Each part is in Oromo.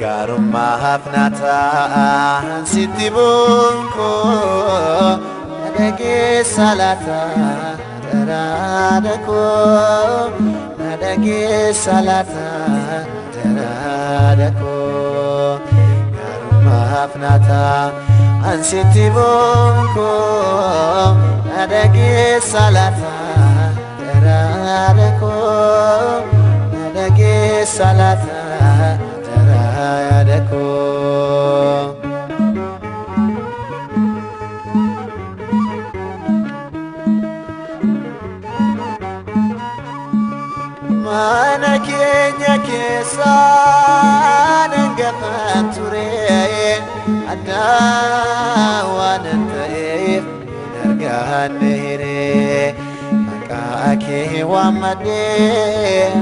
Karuma hafnata sitibunko nadage salata taradako nadage salata taradako Karuma hafnata sitibunko nadage salata taradako nadage salata Yadako Mana kenya kesa nangafan ture Ada wanantaif dargahan nehire Maka wamade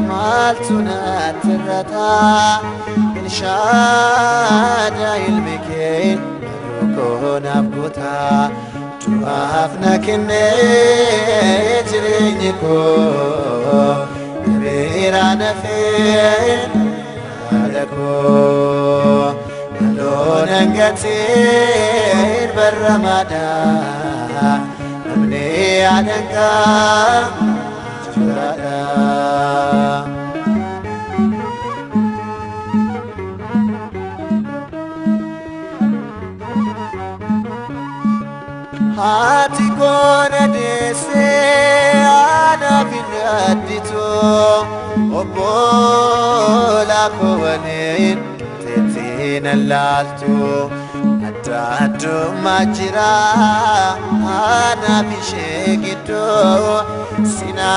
maltuna tirata Shada ilmikein Maroko nabguta Tuafna kinne Ejrinyiko Nabira nafin Adako Alon angatin Barramada Namni adanka Jurada Hati kona dese ana binadito Obola kowanin tetina lalto Adadu majira ana bishegito Sina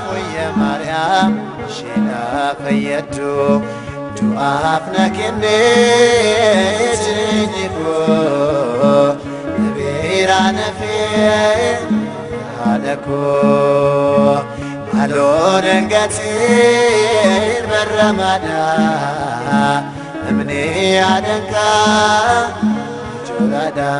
foya Maryam shina fayyadu Tuafna kenne ejrinyiko Nabira nafin Adako Alon angatin Barramada Namni adanka Jurada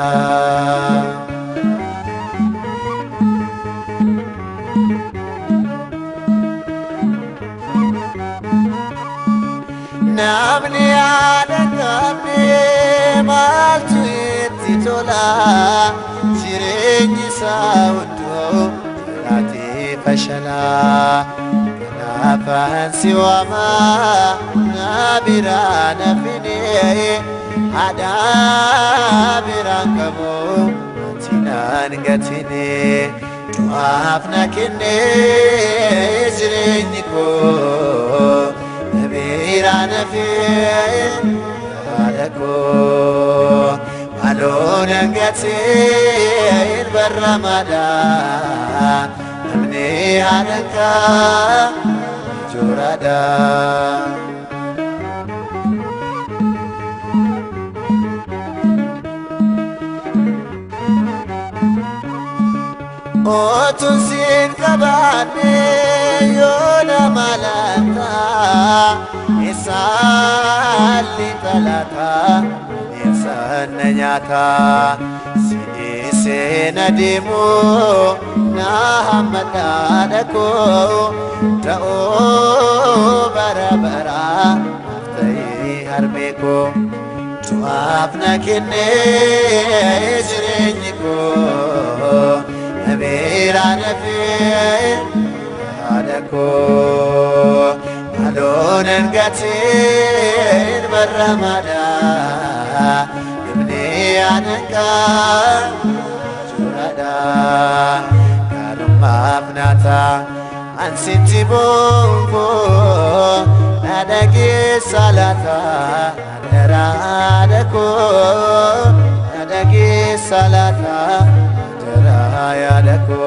Namni adanka Maltu ittitola Jireenyi saawuddoo Jalaatee fashalaa Kanaafaan si waamaa Naabiraa nafinee Haadhaa biraan qabuu Atinaan gatinee Du'aaf na kennee jireenyi koo Nabiraa nafee Adako Alon angatin Barramada Namni adanka Jurada Otun sin kabane Yola malata Isali talata Nanyata Si'ise nadimu Nahamadadako Ta'o barabara Aftai harbeko Tuafna kinne Ejrinyiko Nabira nafin Adako Alon angatin Barramada Adanka Jurada Karuma abnata Ansiti bongo Nadagi salata Naradako Nadagi salata Darayadako